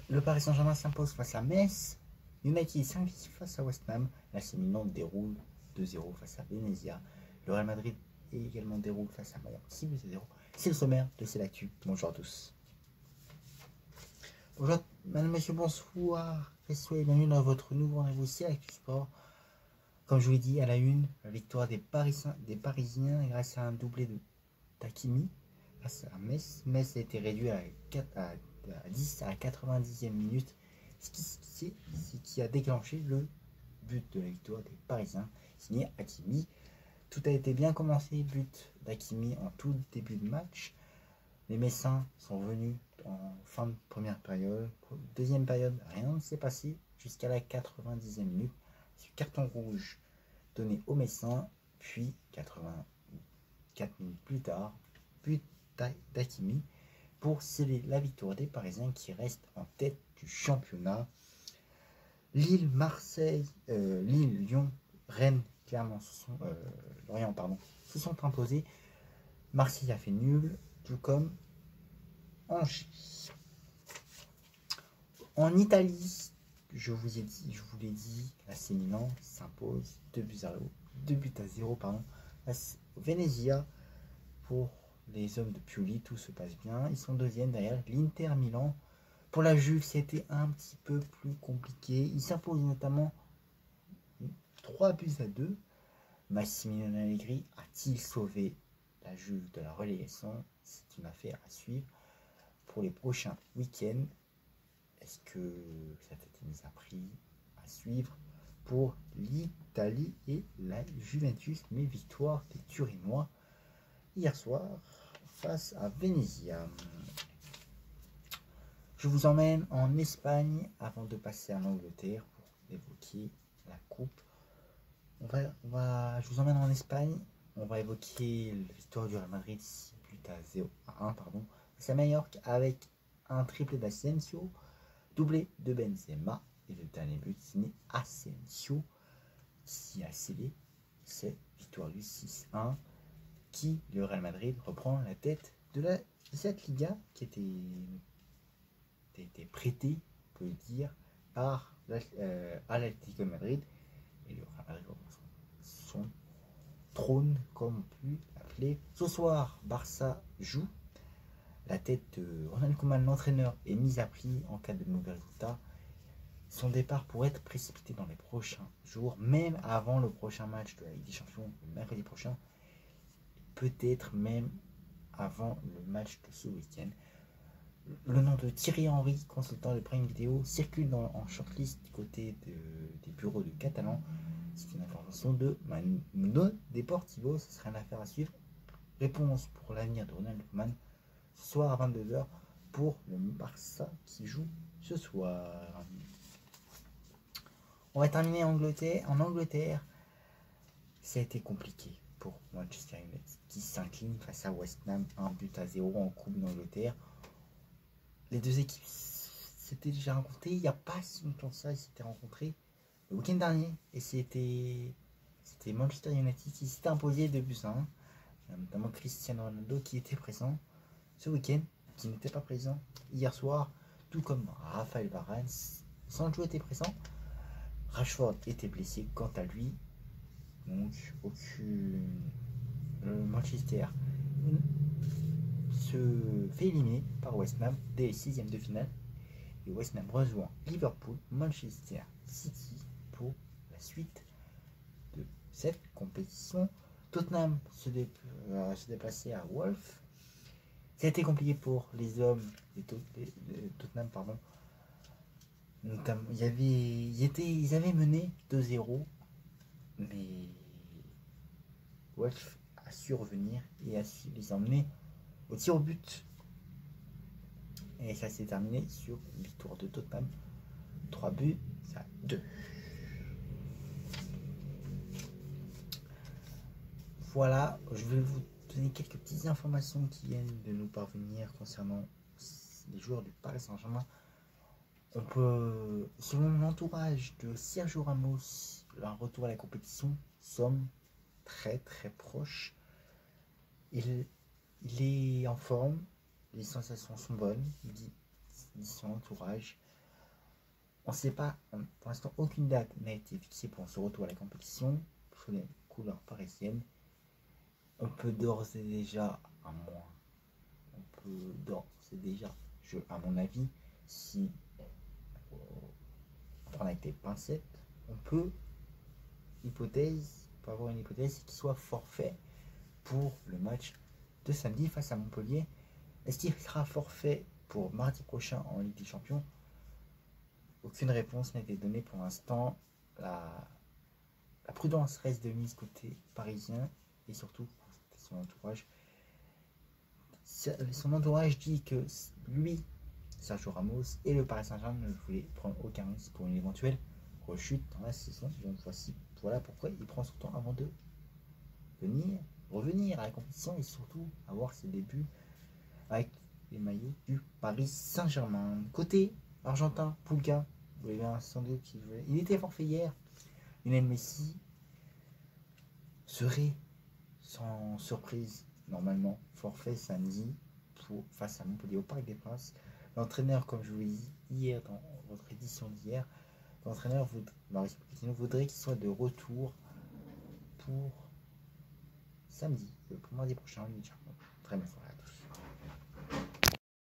Le Paris Saint-Germain s'impose face à Metz. United s'invite face à West Ham. L'AC Milan déroule 2-0 face à Venezia. Le Real Madrid également déroule face à Mallorca 6-0. C'est le sommaire de C'est l'actu. Bonjour à tous. Bonjour, madame, monsieur, bonsoir. Soyez bienvenue dans votre nouveau rendez-vous C'est l'actu sport. Comme je vous l'ai dit, à la une, la victoire des Parisiens grâce à un doublé d'Hakimi face à Metz. Metz a été réduit à 10 à la 90e minute, ce qui a déclenché le but de la victoire des Parisiens, signé Hakimi. Tout a été bien commencé, but d'Hakimi en tout début de match. Les Messins sont venus en fin de première période. Deuxième période, rien ne s'est passé jusqu'à la 90e minute. Carton rouge donné aux Messins, puis 84 minutes plus tard, but d'Hakimi pour sceller la victoire des Parisiens qui restent en tête du championnat. Lille, Marseille, Lille, Lyon, Rennes, Clermont, Lorient, se sont imposés. Marseille a fait nul, tout comme Angers. En Italie, je vous l'ai dit, l'AC Milan s'impose 2 buts à 0 Venezia. Pour les hommes de Pioli, tout se passe bien. Ils sont deuxième derrière l'Inter Milan. Pour la Juve, c'était un petit peu plus compliqué. Ils s'imposent notamment 3 buts à 2. Massimiliano Allegri a-t-il sauvé la Juve de la relégation? C'est une affaire à suivre pour les prochains week-ends. Est-ce que ça a été mis à prix? À suivre pour l'Italie et la Juventus, mais victoire des Turinois hier soir face à Venezia. Je vous emmène en Espagne avant de passer à l'Angleterre pour évoquer la coupe. Je vous emmène en Espagne. On va évoquer la victoire du Real Madrid 6 buts à 0 à 1 c'est à Mallorca avec un triplé d'Asensio, doublé de Benzema et le dernier but signé Asensio qui a scellé cette victoire du 6-1 qui, le Real Madrid, reprend la tête de cette Liga qui était prêtée, on peut le dire, par l'Atlético de Madrid, et le Real Madrid reprend son trône, comme on peut l'appeler. Ce soir, Barça joue. La tête de Ronald Koeman, l'entraîneur, est mise à prix en cas de mauvais résultats. Son départ pourrait être précipité dans les prochains jours, même avant le prochain match de la Ligue des Champions, le mercredi prochain, peut-être même avant le match de ce week-end. Le nom de Thierry Henry, consultant de Prime Video, circule en shortlist du côté des bureaux de Catalan. C'est une information de Mundo Deportivo, ce serait une affaire à suivre. Réponse pour l'avenir de Ronald Koeman ce soir à 22h pour le Barça qui joue ce soir. On va terminer en Angleterre. Ça a été compliqué pour Manchester United qui s'incline face à West Ham 1 but à 0 en Coupe d'Angleterre. Les deux équipes s'étaient déjà rencontrées il n'y a pas si longtemps que ça. Ils s'étaient rencontrés le week-end dernier et c'était Manchester United qui s'était imposé 2 buts à 1. Notamment Cristiano Ronaldo qui était présent ce week-end, qui n'était pas présent hier soir, tout comme Raphaël Varane. Sancho était présent. Rashford était blessé quant à lui. Donc Manchester se fait éliminer par West Ham dès les 6e de finale. Et West Ham rejoint Liverpool, Manchester City pour la suite de cette compétition. Tottenham se déplaçait à Wolves. Ça a été compliqué pour les hommes de Tottenham, Notamment, ils avaient mené 2-0, mais Wolves a su revenir et a su les emmener au tir au but. Et ça s'est terminé sur une victoire de Tottenham. 3 buts à 2. Voilà, je vais vous donner quelques petites informations qui viennent de nous parvenir concernant les joueurs du Paris Saint-Germain. On peut, selon l'entourage de Sergio Ramos, un retour à la compétition semble très très proche. Il est en forme, les sensations sont bonnes, dit son entourage. On ne sait pas, pour l'instant, aucune date n'a été fixée pour ce retour à la compétition sous les couleurs parisiennes. On peut d'ores et déjà, à mon avis, si on prend avec des pincettes, on peut avoir une hypothèse qui soit forfait pour le match de samedi face à Montpellier. Est-ce qu'il sera forfait pour mardi prochain en Ligue des Champions? Aucune réponse n'a été donnée pour l'instant. La prudence reste de mise côté parisien et surtout son entourage. Son entourage dit que lui, Sergio Ramos et le Paris Saint-Germain ne voulaient prendre aucun risque pour une éventuelle rechute dans la saison. Donc voilà pourquoi il prend son temps avant de revenir à la compétition et surtout avoir ses débuts avec les maillots du Paris Saint-Germain. Côté argentin, Pulga, vous l'avez bien sans doute qui jouait. Il était forfait hier. Lionel Messi serait sans surprise normalement forfait samedi face à Montpellier au Parc des Princes. L'entraîneur, comme je vous l'ai dit hier dans votre édition d'hier, l'entraîneur voudrait qu'il soit de retour pour samedi, pour mardi prochain. Très bonne soirée.